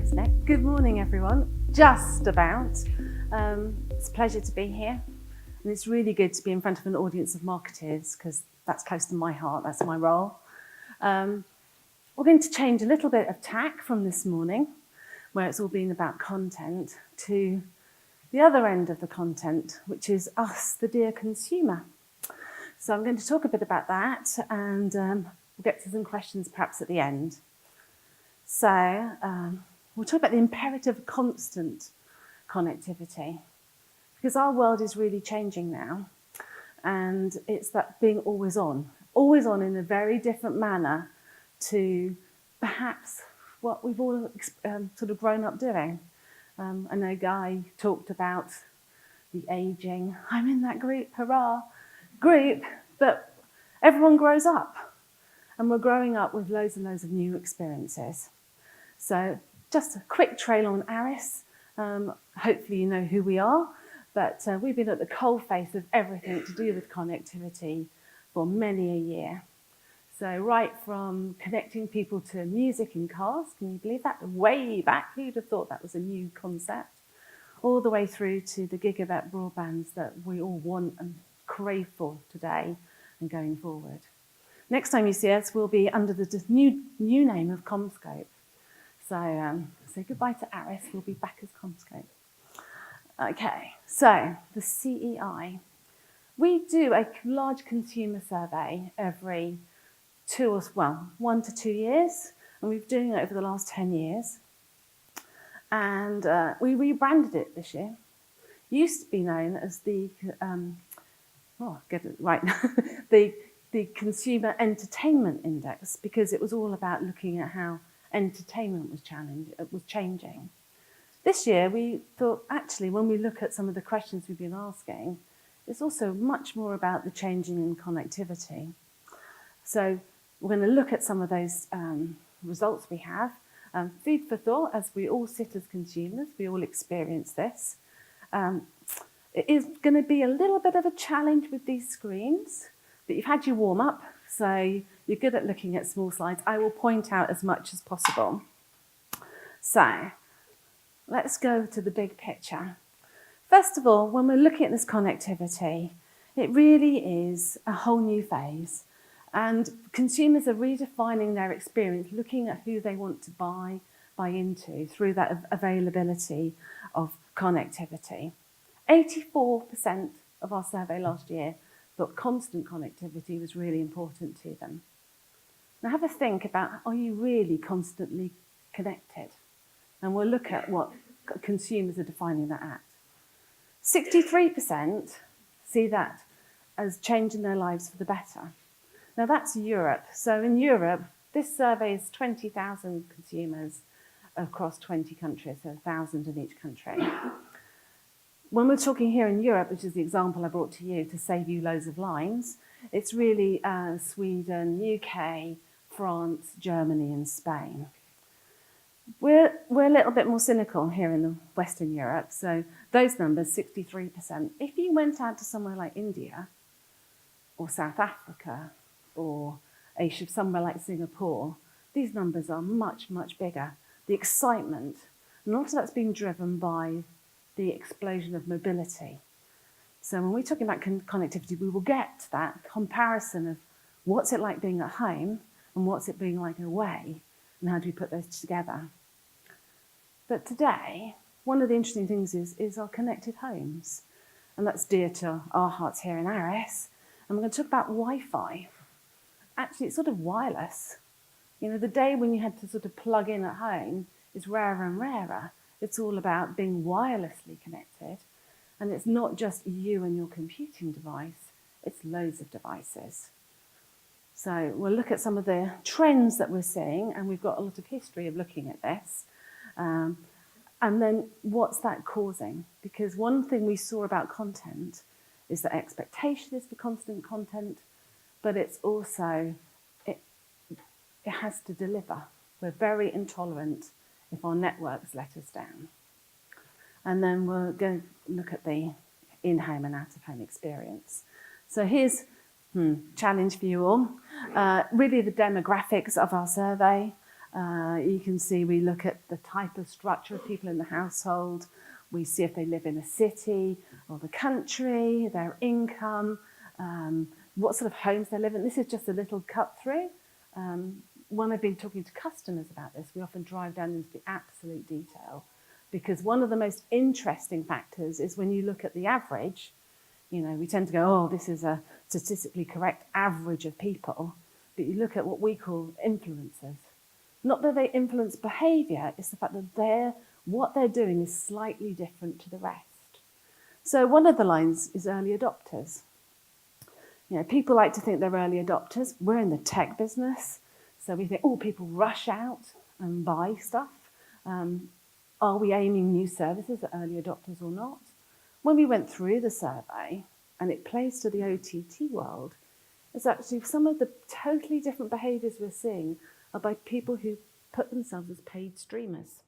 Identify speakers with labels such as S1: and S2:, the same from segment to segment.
S1: Thanks, Nick. Good morning, everyone. Just about. It's a pleasure to be here. And it's really good to be in front of an audience of marketers because that's close to my heart, that's my role. We're going to change a little bit of tack from this morning, where it's all been about content, to the other end of the content, which is us, the dear consumer. So I'm going to talk a bit about that, and we'll get to some questions perhaps at the end. So we'll talk about the imperative of constant connectivity, because our world is really changing now, and it's that being always on in a very different manner to perhaps what we've all sort of grown up doing. I know Guy talked about the aging. I'm in that group, hurrah, group, but everyone grows up, and we're growing up with loads and loads of new experiences. So just a quick trail on Aris. Hopefully you know who we are, but we've been at the coalface of everything to do with connectivity for many a year. So right from connecting people to music in cars, can you believe that? Way back, who'd have thought that was a new concept? All the way through to the gigabit broadbands that we all want and crave for today and going forward. Next time you see us, we'll be under the new name of CommScope. So say goodbye to Aris, we'll be back as CommScope. Okay, so the CEI. We do a large consumer survey every 1 to 2 years, and we've been doing it over the last 10 years. And we rebranded it this year. It used to be known as the, get it right, the Consumer Entertainment Index, because it was all about looking at how entertainment was changing. This year, we thought, actually, when we look at some of the questions we've been asking, it's also much more about the changing in connectivity. So we're going to look at some of those results we have. Food for thought, as we all sit as consumers, we all experience this. It is going to be a little bit of a challenge with these screens, but you've had your warm up, so you're good at looking at small slides. I will point out as much as possible. So let's go to the big picture. First of all, when we're looking at this connectivity, it really is a whole new phase. And consumers are redefining their experience, looking at who they want to buy into through that availability of connectivity. 84% of our survey last year thought constant connectivity was really important to them. Now have a think about, are you really constantly connected? And we'll look at what consumers are defining that at. 63% see that as changing their lives for the better. Now that's Europe. So in Europe, this survey is 20,000 consumers across 20 countries, so 1,000 in each country. When we're talking here in Europe, which is the example I brought to you to save you loads of lines, it's really Sweden, UK, France, Germany and Spain. We're a little bit more cynical here in Western Europe, so those numbers, 63%. If you went out to somewhere like India or South Africa or Asia, somewhere like Singapore, these numbers are much, much bigger. The excitement, and also that's being driven by the explosion of mobility. So when we're talking about connectivity, we will get to that comparison of what's it like being at home and what's it being like away, and how do we put those together. But today, one of the interesting things is our connected homes, and that's dear to our hearts here in Aris. And we're going to talk about Wi-Fi. Actually, it's sort of wireless. You know, the day when you had to sort of plug in at home is rarer and rarer. It's all about being wirelessly connected. And it's not just you and your computing device, it's loads of devices. So we'll look at some of the trends that we're seeing, and we've got a lot of history of looking at this. And then what's that causing? Because one thing we saw about content is that expectation is for constant content, but it's also, it has to deliver. We're very intolerant if our networks let us down. And then we're going to look at the in-home and out-of-home experience. So here's challenge for you all. Really the demographics of our survey. You can see we look at the type of structure of people in the household. We see if they live in a city or the country, their income, what sort of homes they live in. This is just a little cut through. When I've been talking to customers about this, we often drive down into the absolute detail, because one of the most interesting factors is when you look at the average. You know, we tend to go, oh, this is a statistically correct average of people, but you look at what we call influencers. Not that they influence behaviour, it's the fact that what they're doing is slightly different to the rest. So one of the lines is early adopters. You know, people like to think they're early adopters. We're in the tech business, so we think, oh, people rush out and buy stuff. Are we aiming new services at early adopters or not? When we went through the survey, and it plays to the OTT world, it's actually some of the totally different behaviours we're seeing are by people who put themselves as paid streamers.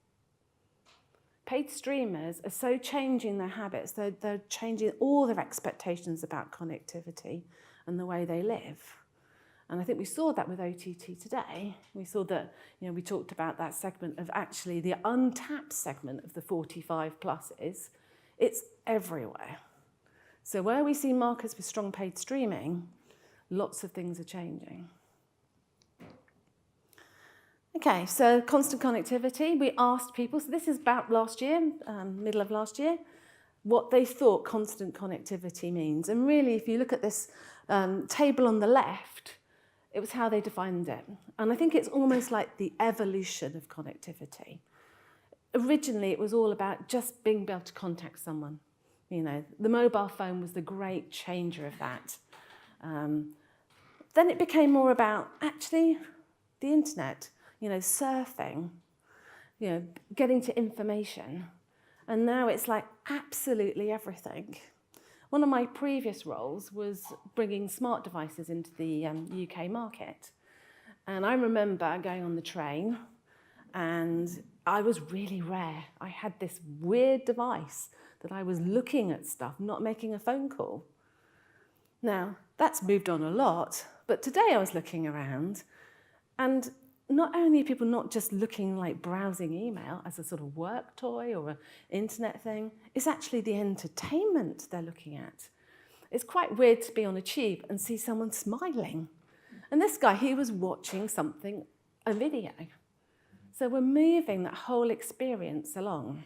S1: Paid streamers are so changing their habits, they're changing all their expectations about connectivity and the way they live. And I think we saw that with OTT today. We saw that, you know, we talked about that segment of actually the untapped segment of the 45 pluses. It's everywhere. So where we see markers with strong paid streaming, lots of things are changing. Okay, so constant connectivity. We asked people, so this is about last year, middle of last year, what they thought constant connectivity means. And really, if you look at this table on the left, it was how they defined it. And I think it's almost like the evolution of connectivity. Originally, it was all about just being able to contact someone. You know, the mobile phone was the great changer of that. Then it became more about actually the internet, you know, surfing, you know, getting to information. And now it's like absolutely everything. One of my previous roles was bringing smart devices into the UK market. And I remember going on the train, and I was really rare. I had this weird device that I was looking at stuff, not making a phone call. Now, that's moved on a lot, but today I was looking around, and not only are people not just looking like browsing email as a sort of work toy or an internet thing, it's actually the entertainment they're looking at. It's quite weird to be on a tube and see someone smiling. And this guy, he was watching something, a video. So we're moving that whole experience along.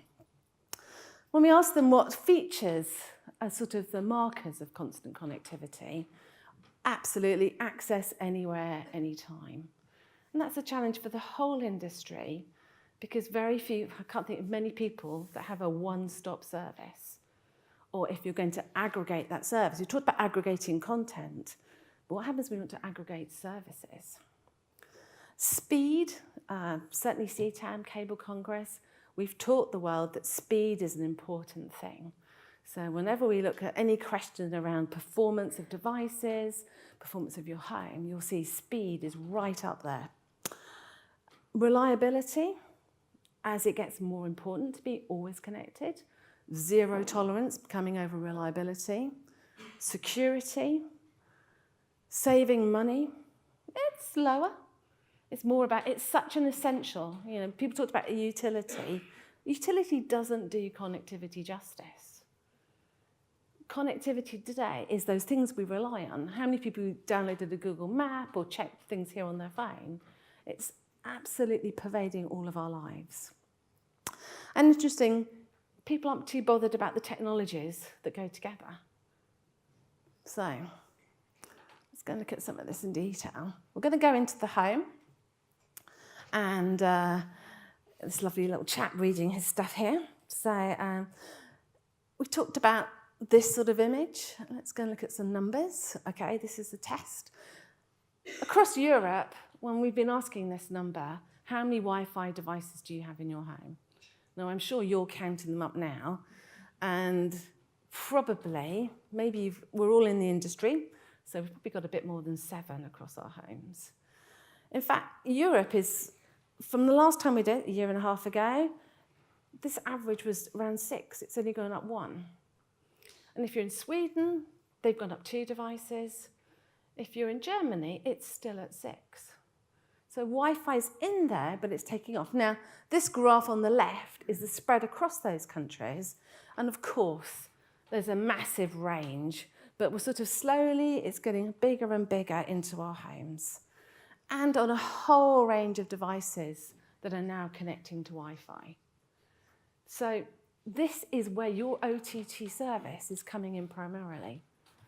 S1: When we ask them what features are sort of the markers of constant connectivity, absolutely access anywhere, anytime. And that's a challenge for the whole industry, because very few, I can't think of many people that have a one-stop service. Or if you're going to aggregate that service, you talked about aggregating content, but what happens when you want to aggregate services? Speed, certainly CTAM, Cable Congress, we've taught the world that speed is an important thing. So whenever we look at any question around performance of devices, performance of your home, you'll see speed is right up there. Reliability, as it gets more important to be always connected. Zero tolerance coming over reliability. Security, saving money, it's lower. It's more about, it's such an essential, you know, people talked about a utility. Utility doesn't do connectivity justice. Connectivity today is those things we rely on. How many people downloaded a Google map or checked things here on their phone? It's absolutely pervading all of our lives. And interesting, people aren't too bothered about the technologies that go together. So, let's go and look at some of this in detail. We're going to go into the home, and this lovely little chap reading his stuff here. So, we talked about this sort of image. Let's go and look at some numbers. Okay, this is a test. Across Europe, when we've been asking this number, how many Wi-Fi devices do you have in your home? Now, I'm sure you're counting them up now, and probably, maybe we're all in the industry, so we've probably got a bit more than 7 across our homes. In fact, Europe is, from the last time we did it, a year and a half ago, this average was around 6. It's only gone up 1. And if you're in Sweden, they've gone up 2 devices. If you're in Germany, it's still at 6. So Wi-Fi's in there, but it's taking off. Now, this graph on the left is the spread across those countries. And of course, there's a massive range, but we're sort of slowly, it's getting bigger and bigger into our homes. And on a whole range of devices that are now connecting to Wi-Fi. So this is where your OTT service is coming in primarily.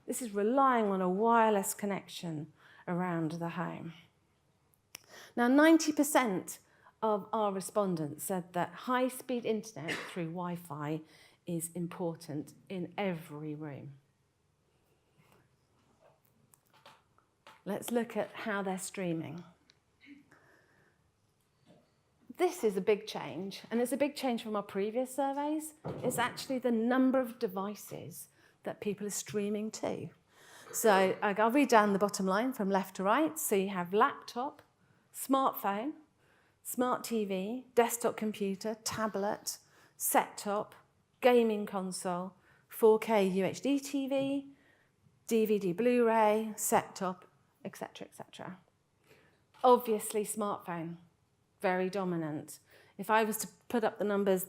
S1: This is relying on a wireless connection around the home. Now, 90% of our respondents said that high-speed internet through Wi-Fi is important in every room. Let's look at how they're streaming. This is a big change, and it's a big change from our previous surveys. It's actually the number of devices that people are streaming to. So I'll read down the bottom line from left to right. So you have laptop, smartphone, smart TV, desktop computer, tablet, set-top, gaming console, 4K UHD TV, DVD Blu-ray, set-top, etc., etc. Obviously, smartphone, very dominant. If I was to put up the numbers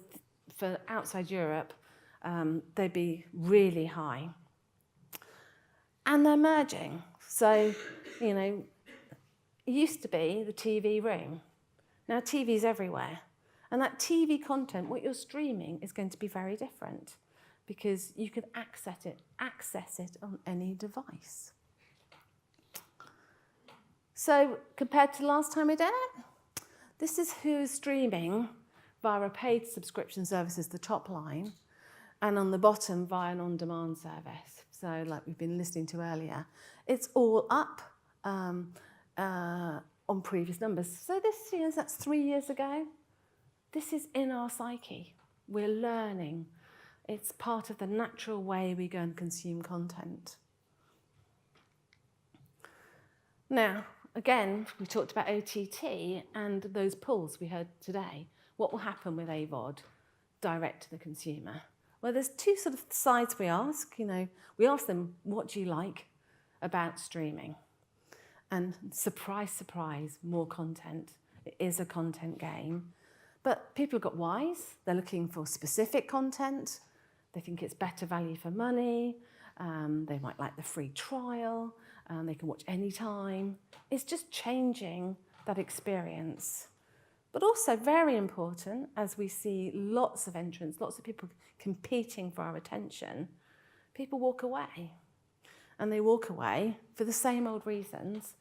S1: for outside Europe, they'd be really high. And they're merging. So, it used to be the TV room. Now TV's everywhere. And that TV content, what you're streaming, is going to be very different because you can access it on any device. So compared to last time we did it, this is who's streaming via a paid subscription service is the top line, and on the bottom via an on-demand service. So like we've been listening to earlier, it's all up on previous numbers. So this is, that's 3 years ago. This is in our psyche. We're learning. It's part of the natural way we go and consume content. Now, again, we talked about OTT and those pulls we heard today. What will happen with AVOD direct to the consumer? Well, there's two sort of sides we ask. We ask them, what do you like about streaming? And surprise, surprise, more content. It is a content game. But people have got wise. They're looking for specific content. They think it's better value for money. They might like the free trial. They can watch any time. It's just changing that experience. But also very important, as we see lots of entrants, lots of people competing for our attention, people walk away. And they walk away for the same old reasons.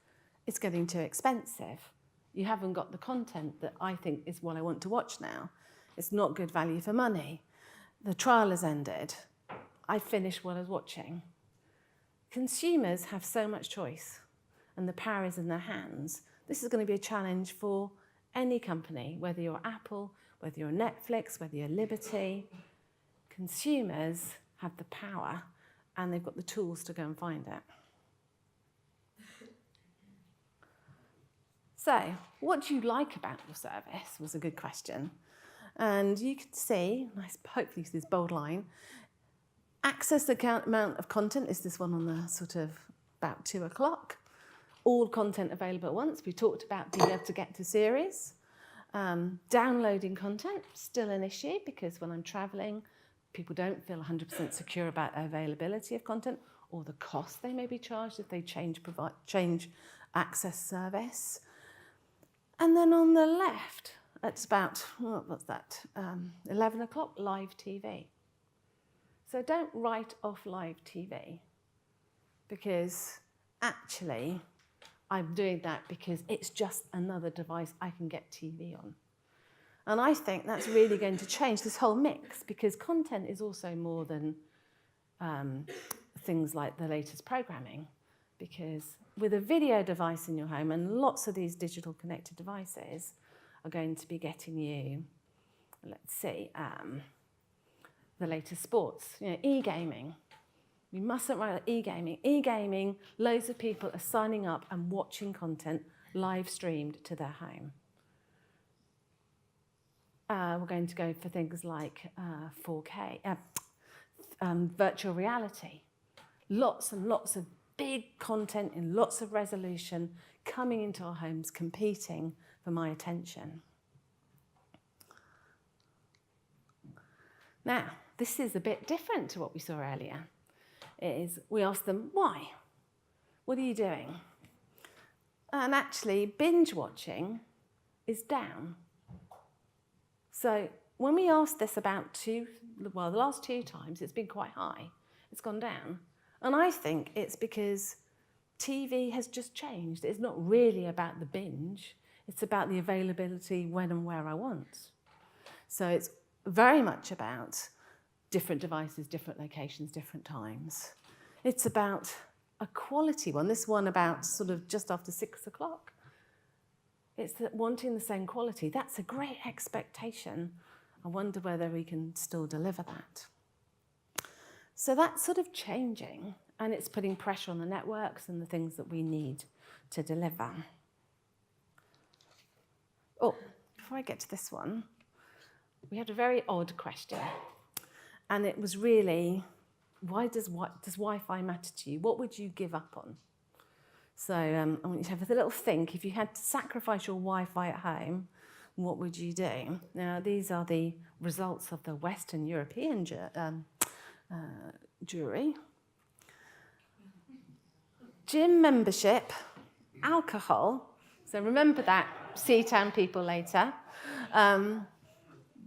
S1: It's getting too expensive. You haven't got the content that I think is what I want to watch now. It's not good value for money. The trial has ended. I finished what I was watching. Consumers have so much choice, and the power is in their hands. This is going to be a challenge for any company, whether you're Apple, whether you're Netflix, whether you're Liberty. Consumers have the power, and they've got the tools to go and find it. So, what do you like about your service was a good question. And you can see, hopefully this bold line, access the amount of content is this one on the sort of about 2 o'clock. All content available at once. We talked about being able to get to series. Downloading content, still an issue because when I'm traveling, people don't feel 100% secure about availability of content or the cost they may be charged if they change access service. And then on the left, it's about, 11 o'clock, live TV. So don't write off live TV because actually I'm doing that because it's just another device I can get TV on. And I think that's really going to change this whole mix because content is also more than things like the latest programming. Because with a video device in your home, and lots of these digital connected devices are going to be getting you, let's see, the latest sports, e-gaming. We mustn't write about e-gaming. E-gaming, loads of people are signing up and watching content live streamed to their home. We're going to go for things like 4K, virtual reality. Lots and lots of big content in lots of resolution coming into our homes, competing for my attention. Now, this is a bit different to what we saw earlier. We asked them, why? What are you doing? And actually, binge watching is down. So when we asked this about the last 2 times, it's been quite high. It's gone down. And I think it's because TV has just changed. It's not really about the binge. It's about the availability when and where I want. So it's very much about different devices, different locations, different times. It's about a quality one. This one about sort of just after 6 o'clock. It's that wanting the same quality. That's a great expectation. I wonder whether we can still deliver that. So that's sort of changing, and it's putting pressure on the networks and the things that we need to deliver. Oh, before I get to this one, we had a very odd question. And it was really, why does Wi-Fi matter to you? What would you give up on? So I want you to have a little think. If you had to sacrifice your Wi-Fi at home, what would you do? Now, these are the results of the Western European jury. Gym membership, alcohol. So remember that, CTAM people later.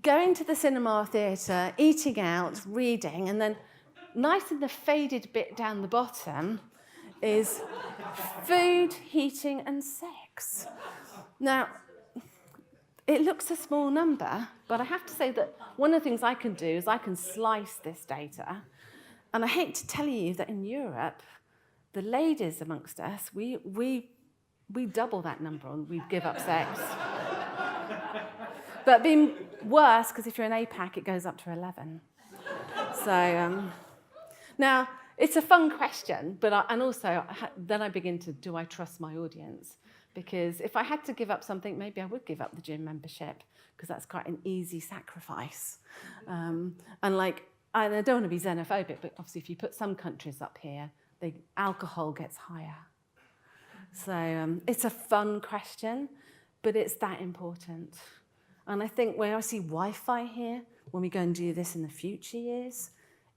S1: Going to the cinema or theatre, eating out, reading, and then nice in the faded bit down the bottom is food, heating, and sex. Now, it looks a small number, but I have to say that one of the things I can do is I can slice this data. And I hate to tell you that in Europe, the ladies amongst us, we double that number and we give up sex. But being worse, because if you're in APAC, it goes up to 11. So now, it's a fun question, but then I begin to, do I trust my audience? Because if I had to give up something, maybe I would give up the gym membership, because that's quite an easy sacrifice. I don't want to be xenophobic, but obviously if you put some countries up here, alcohol gets higher. So it's a fun question, but it's that important. And I think where I see Wi-Fi here, when we go and do this in the future years,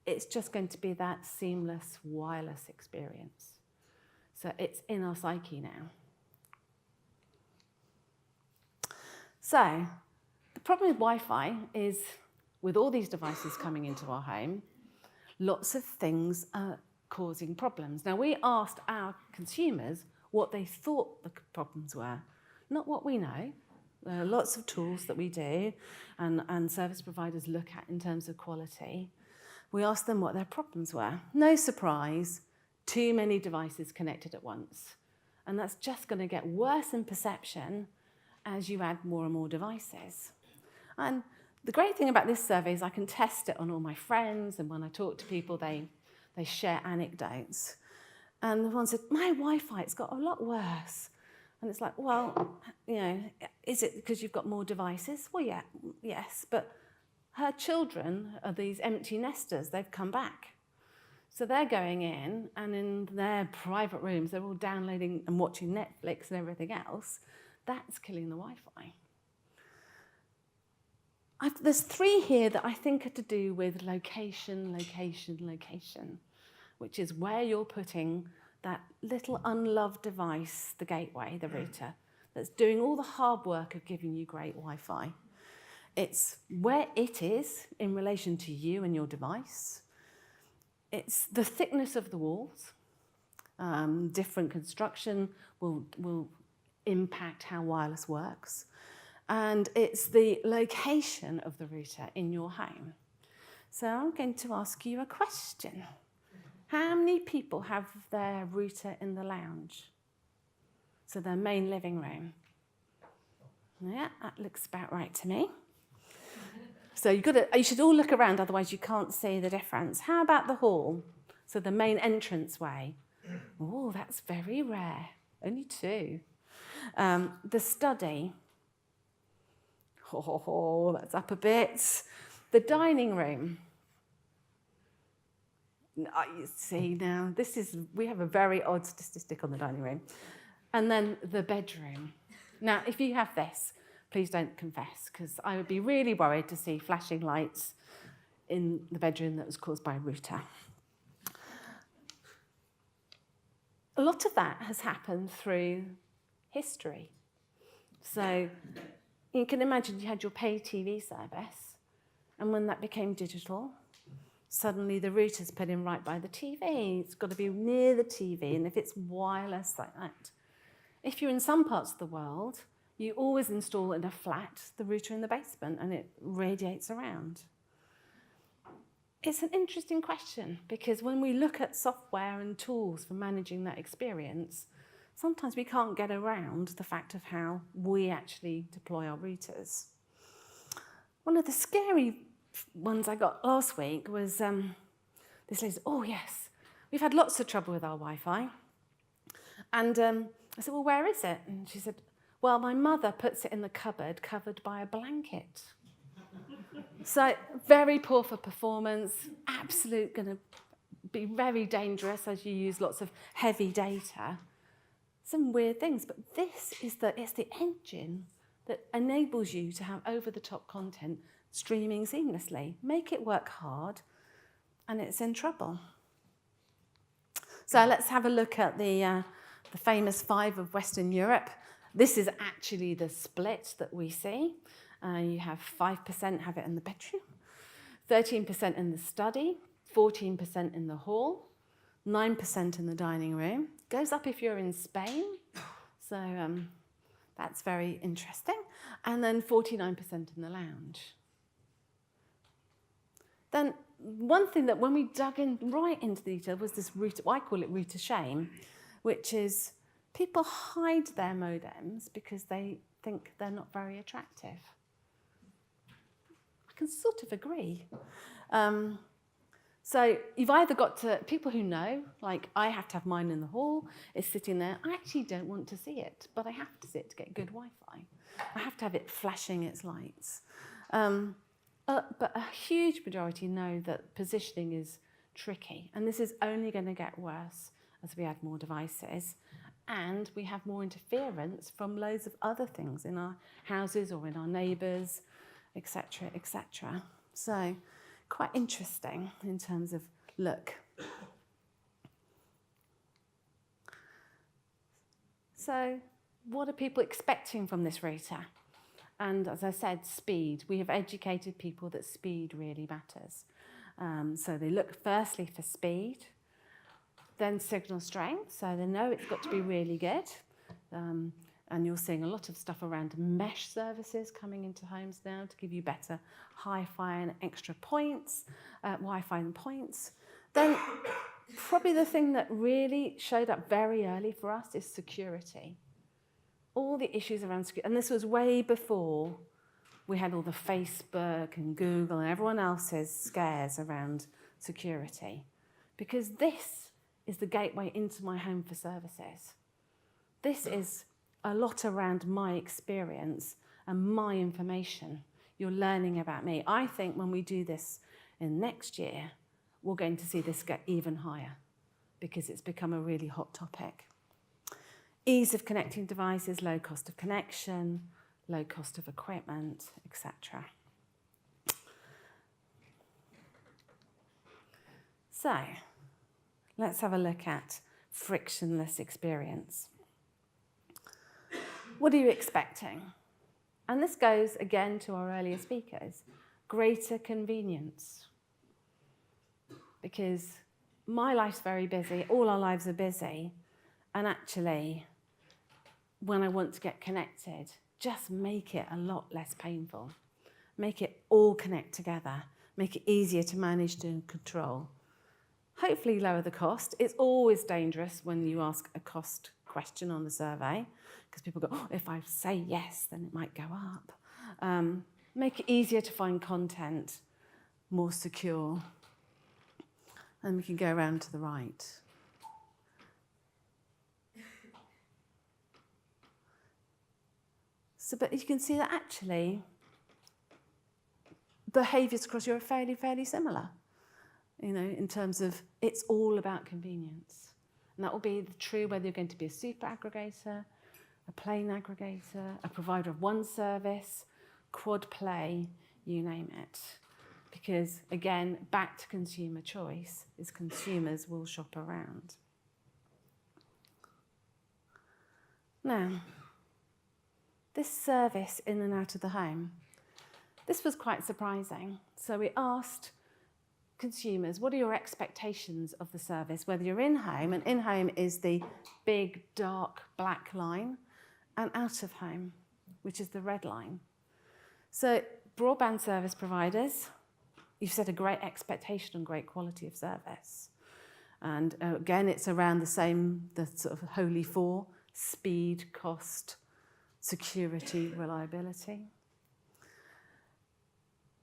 S1: it's just going to be that seamless wireless experience. So it's in our psyche now. So the problem with Wi-Fi is, with all these devices coming into our home, lots of things are causing problems. Now, we asked our consumers what they thought the problems were, not what we know. There are lots of tools that we do and service providers look at in terms of quality. We asked them what their problems were. No surprise, too many devices connected at once. And that's just going to get worse in perception as you add more and more devices. And the great thing about this survey is I can test it on all my friends, and when I talk to people, they share anecdotes. And the one said, my Wi-Fi, it's got a lot worse. And it's like, well, is it because you've got more devices? Well, yeah, yes, but her children are these empty nesters. They've come back. So they're going in, and in their private rooms, they're all downloading and watching Netflix and everything else. That's killing the Wi-Fi. There's 3 here that I think are to do with location, which is where you're putting that little unloved device, the gateway, the router, that's doing all the hard work of giving you great Wi-Fi. It's where it is in relation to you and your device. It's the thickness of the walls. Different construction will impact how wireless works. And it's the location of the router in your home. So I'm going to ask you a question. How many people have their router in the lounge? So their main living room. Yeah, that looks about right to me. So you should all look around, otherwise you can't see the difference. How about the hall? So the main entranceway. Oh, that's very rare. Only 2. The study. Oh, that's up a bit. The dining room. You see now, we have a very odd statistic on the dining room. And then the bedroom. Now, if you have this, please don't confess, because I would be really worried to see flashing lights in the bedroom that was caused by a router. A lot of that has happened through history. So you can imagine you had your pay TV service, and when that became digital, suddenly the router's put in right by the TV. It's got to be near the TV, and if it's wireless like that. If you're in some parts of the world, you always install in a flat the router in the basement, and it radiates around. It's an interesting question, because when we look at software and tools for managing that experience, sometimes we can't get around the fact of how we actually deploy our routers. One of the scary ones I got last week was this lady said, oh yes, we've had lots of trouble with our Wi-Fi. And I said, well, where is it? And she said, well, my mother puts it in the cupboard covered by a blanket. So very poor for performance, absolute going to be very dangerous as you use lots of heavy data. Some weird things, but it's the engine that enables you to have over-the-top content streaming seamlessly. Make it work hard, and it's in trouble. So let's have a look at the famous 5 of Western Europe. This is actually the split that we see. You have 5% have it in the bedroom, 13% in the study, 14% in the hall, 9% in the dining room. Goes up if you're in Spain, so that's very interesting. And then 49% in the lounge. Then one thing that when we dug in right into the detail was this router, I call it router shame, which is people hide their modems because they think they're not very attractive. I can sort of agree. So you've either got to, people who know, like I have to have mine in the hall, it's sitting there. I actually don't want to see it, but I have to see it to get good Wi-Fi. I have to have it flashing its lights. But a huge majority know that positioning is tricky, and this is only going to get worse as we add more devices, and we have more interference from loads of other things in our houses or in our neighbours, etc., etc. So quite interesting in terms of look. So what are people expecting from this router? And as I said, speed. We have educated people that speed really matters. So they look firstly for speed, then signal strength. So they know it's got to be really good. And you're seeing a lot of stuff around mesh services coming into homes now to give you better hi-fi and extra points, Wi-Fi and points. Then probably the thing that really showed up very early for us is security. All the issues around security, and this was way before we had all the Facebook and Google and everyone else's scares around security, because this is the gateway into my home for services. This is a lot around my experience and my information. You're learning about me. I think when we do this in next year, we're going to see this get even higher because it's become a really hot topic. Ease of connecting devices, low cost of connection, low cost of equipment, etc. So, let's have a look at frictionless experience. What are you expecting? And this goes again to our earlier speakers, greater convenience. Because my life's very busy, all our lives are busy, and actually, when I want to get connected, just make it a lot less painful. Make it all connect together. Make it easier to manage and control. Hopefully lower the cost. It's always dangerous when you ask a cost question on the survey, because people go, oh, if I say yes, then it might go up. Make it easier to find content, more secure. And we can go around to the right. So, but you can see that actually behaviours across Europe are fairly similar, you know, in terms of it's all about convenience. And that will be true whether you're going to be a super aggregator, a plain aggregator, a provider of one service, quad play, you name it. Because again, back to consumer choice, is consumers will shop around. Now, this service in and out of the home, this was quite surprising. So we asked consumers, what are your expectations of the service, whether you're in-home, and in-home is the big, dark, black line, and out-of-home, which is the red line. So broadband service providers, you've set a great expectation and great quality of service. And again, it's around the sort of holy four: speed, cost, security, reliability.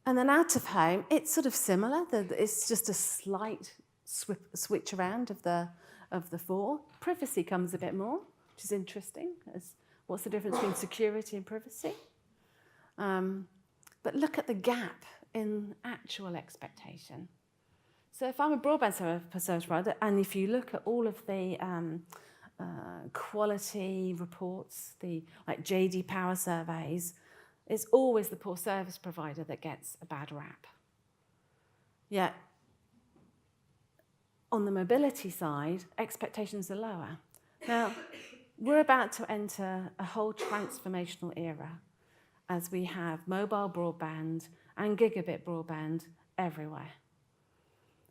S1: And then out of home, it's sort of similar. It's just a slight switch around of the four. Privacy comes a bit more, which is interesting. What's the difference between security and privacy? But look at the gap in actual expectation. So if I'm a broadband service provider, and if you look at all of the quality reports, like JD Power surveys, it's always the poor service provider that gets a bad rap. Yet, on the mobility side, expectations are lower. Now, we're about to enter a whole transformational era as we have mobile broadband and gigabit broadband everywhere.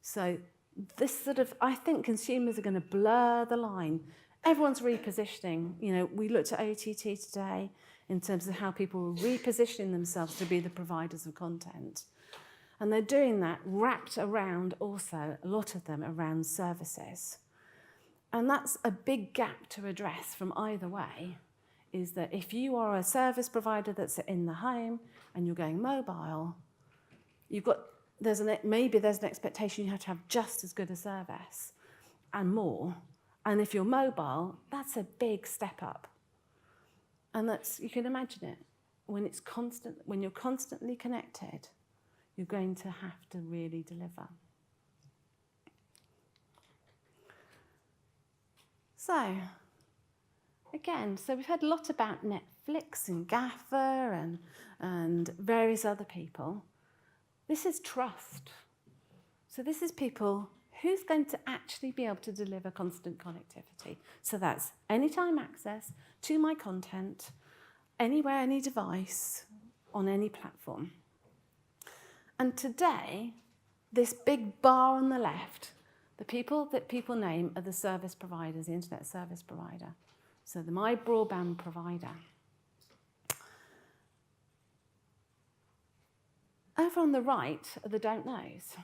S1: So this I think consumers are going to blur the line. Everyone's repositioning. We looked at OTT today in terms of how people are repositioning themselves to be the providers of content. And they're doing that wrapped around also, a lot of them, around services. And that's a big gap to address from either way, is that if you are a service provider that's in the home and you're going mobile, maybe there's an expectation you have to have just as good a service and more. And if you're mobile, that's a big step up. And you can imagine it. When you're constantly connected, you're going to have to really deliver. So, again, we've heard a lot about Netflix and Gaffer and various other people. This is trust. So this is people, who's going to actually be able to deliver constant connectivity? So that's anytime access to my content, anywhere, any device, on any platform. And today, this big bar on the left, the people that people name are the service providers, the internet service provider. So my broadband provider. Over on the right are the don't knows.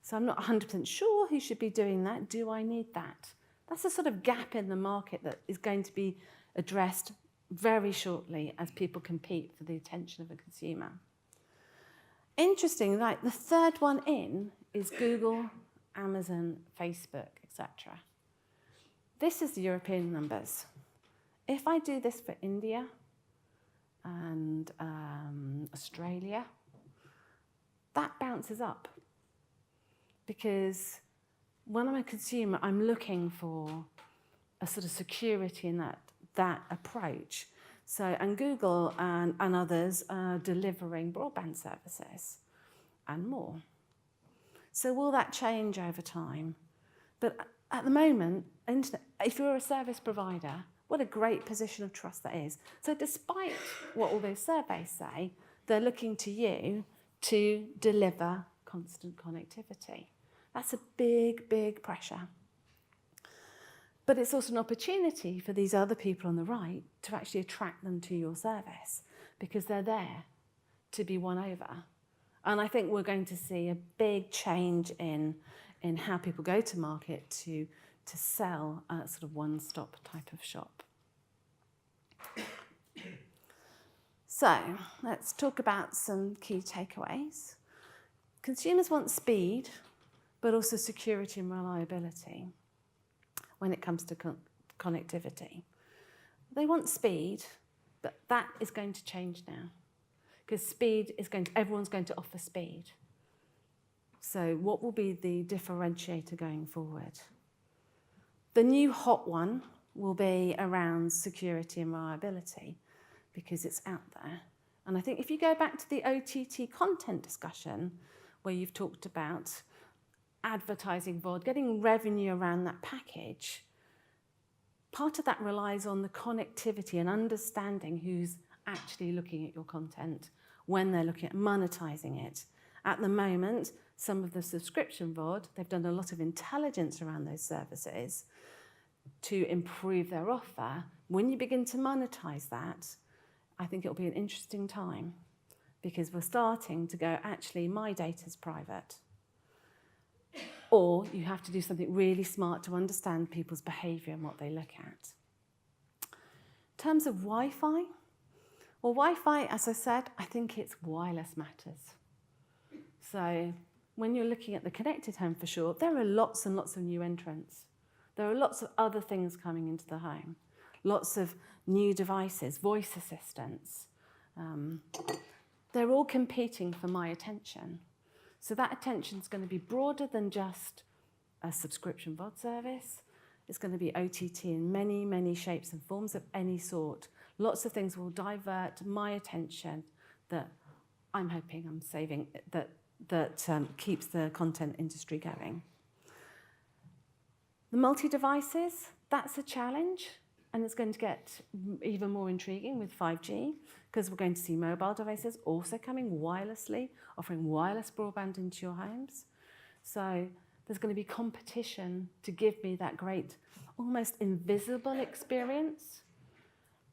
S1: So I'm not 100% sure who should be doing that. Do I need that? That's a sort of gap in the market that is going to be addressed very shortly as people compete for the attention of a consumer. Interesting, the third one in is Google, Amazon, Facebook, etc. This is the European numbers. If I do this for India and Australia, that bounces up. Because when I'm a consumer, I'm looking for a sort of security in that approach. And Google and others are delivering broadband services and more. So will that change over time? But at the moment, if you're a service provider, what a great position of trust that is. So despite what all those surveys say, they're looking to you to deliver constant connectivity. That's a big, big pressure. But it's also an opportunity for these other people on the right to actually attract them to your service because they're there to be won over. And I think we're going to see a big change in how people go to market to sell a sort of one-stop type of shop. So let's talk about some key takeaways. Consumers want speed, but also security and reliability when it comes to connectivity. They want speed, but that is going to change now. Because everyone's going to offer speed. So what will be the differentiator going forward? The new hot one will be around security and reliability because it's out there. And I think if you go back to the OTT content discussion where you've talked about advertising VOD, getting revenue around that package, part of that relies on the connectivity and understanding who's actually looking at your content when they're looking at monetizing it. At the moment, some of the subscription VOD, they've done a lot of intelligence around those services to improve their offer. When you begin to monetize that, I think it'll be an interesting time because we're starting to go, actually, my data's private. Or you have to do something really smart to understand people's behavior and what they look at. In terms of Wi-Fi, well, Wi-Fi, as I said, I think it's wireless matters. So when you're looking at the connected home for sure, there are lots and lots of new entrants. There are lots of other things coming into the home. Lots of new devices, voice assistants. They're all competing for my attention. So that attention is going to be broader than just a subscription VOD service. It's going to be OTT in many, many shapes and forms of any sort. Lots of things will divert my attention that I'm hoping I'm saving, that keeps the content industry going. The multi-devices, that's a challenge, and it's going to get even more intriguing with 5G because we're going to see mobile devices also coming wirelessly, offering wireless broadband into your homes. So there's going to be competition to give me that great, almost invisible experience,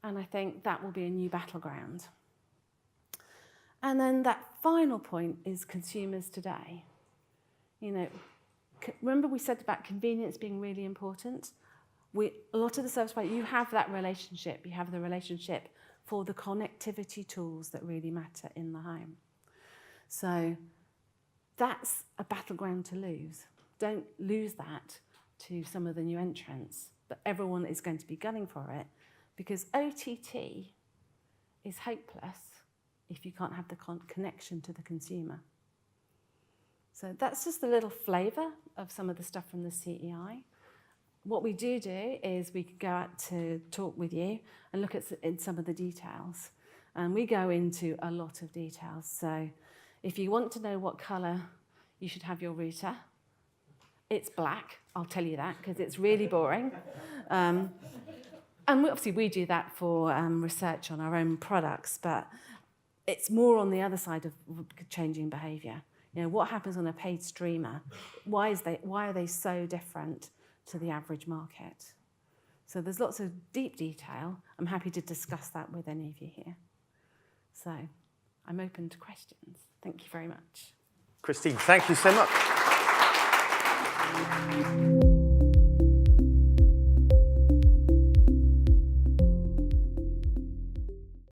S1: and I think that will be a new battleground. And then that final point is consumers today. You know, remember we said about convenience being really important? A lot of the service providers, you have that relationship. You have the relationship for the connectivity tools that really matter in the home. So that's a battleground to lose. Don't lose that to some of the new entrants, but everyone is going to be gunning for it because OTT is hopeless if you can't have the connection to the consumer. So that's just a little flavour of some of the stuff from the CEI. What we do is we can go out to talk with you and look at some of the details. And we go into a lot of details. So if you want to know what colour you should have your router, it's black. I'll tell you that because it's really boring. And obviously we do that for research on our own products, but it's more on the other side of changing behaviour. You know, what happens on a paid streamer? Why are they so different to the average market? So there's lots of deep detail. I'm happy to discuss that with any of you here. So I'm open to questions. Thank you very much.
S2: Christine, thank you so much.